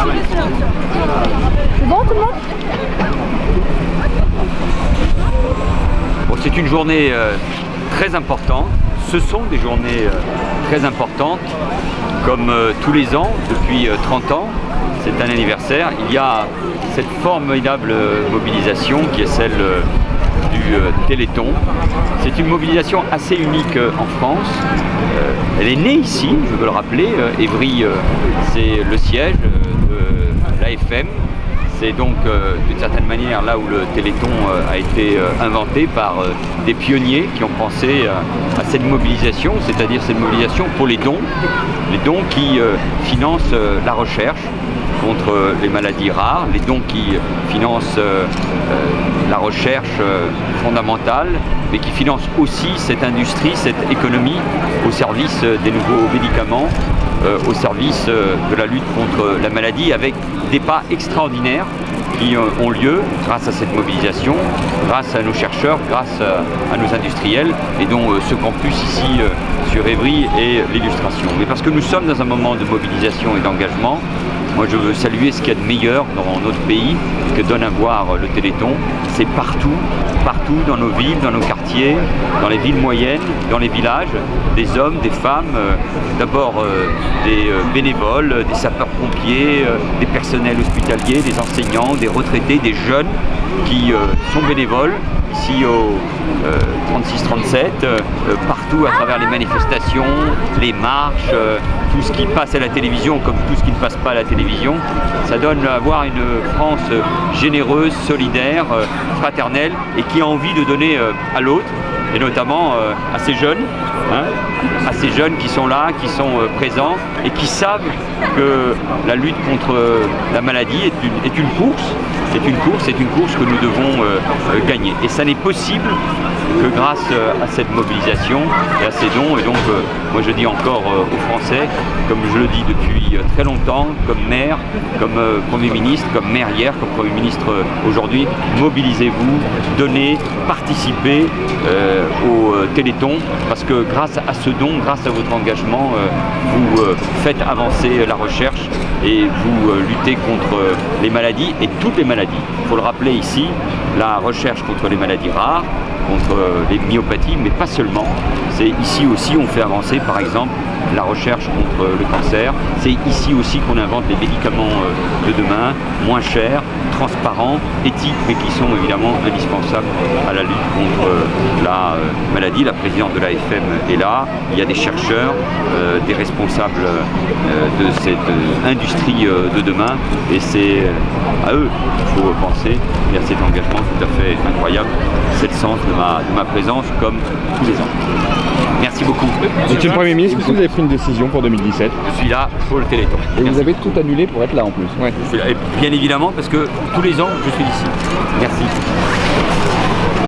C'est bon tout le monde? Bon, c'est une journée très importante. Ce sont des journées très importantes, comme tous les ans, depuis 30 ans. C'est un anniversaire. Il y a cette formidable mobilisation qui est celle du Téléthon. C'est une mobilisation assez unique en France. Elle est née ici, je veux le rappeler. Évry, c'est le siège de l'AFM. C'est donc d'une certaine manière là où le Téléthon a été inventé par des pionniers qui ont pensé à cette mobilisation, c'est-à-dire cette mobilisation pour les dons qui financent la recherche contre les maladies rares, les dons qui financent la recherche fondamentale, mais qui financent aussi cette industrie, cette économie au service des nouveaux médicaments, au service de la lutte contre la maladie, avec des pas extraordinaires qui ont lieu grâce à cette mobilisation, grâce à nos chercheurs, grâce à nos industriels, et dont ce campus ici sur Évry est l'illustration. Mais parce que nous sommes dans un moment de mobilisation et d'engagement, moi je veux saluer ce qu'il y a de meilleur dans notre pays que donne à voir le Téléthon. C'est partout, partout dans nos villes, dans nos quartiers, dans les villes moyennes, dans les villages, des hommes, des femmes, d'abord des bénévoles, des sapeurs-pompiers, des personnels hospitaliers, des enseignants, des retraités, des jeunes qui sont bénévoles ici au 36-37, partout à travers les manifestations, les marches, tout ce qui passe à la télévision comme tout ce qui ne passe pas à la télévision. Ça donne à voir une France généreuse, solidaire, fraternelle et qui a envie de donner à l'autre, et notamment à ces jeunes, à ces jeunes qui sont là, qui sont présents et qui savent que la lutte contre la maladie est une course. C'est une course que nous devons gagner. Et ça n'est possible que grâce à cette mobilisation et à ces dons. Et donc, moi je dis encore aux Français, comme je le dis depuis très longtemps, comme maire, comme Premier ministre, comme maire hier, comme Premier ministre aujourd'hui, mobilisez-vous, donnez, participez au Téléthon, parce que grâce à ce don, grâce à votre engagement, vous faites avancer la recherche et vous luttez contre les maladies et toutes les maladies. Il faut le rappeler ici, la recherche contre les maladies rares, contre les myopathies, mais pas seulement. C'est ici aussi on fait avancer par exemple la recherche contre le cancer. C'est ici aussi qu'on invente les médicaments de demain, moins chers, transparents, éthiques, mais qui sont évidemment indispensables à la lutte contre la maladie. La présidente de l'AFM est là, il y a des chercheurs, des responsables de cette industrie de demain, et c'est à eux qu'il faut penser, et à cet engagement tout à fait incroyable. C'est le sens de ma présence, comme tous les ans. Merci beaucoup. Monsieur le Premier ministre, est-ce que vous avez pris une décision pour 2017? Je suis là pour le Téléthon. Et vous avez tout annulé pour être là en plus? Ouais. Je suis là, et bien évidemment, parce que tous les ans, je suis ici. Merci.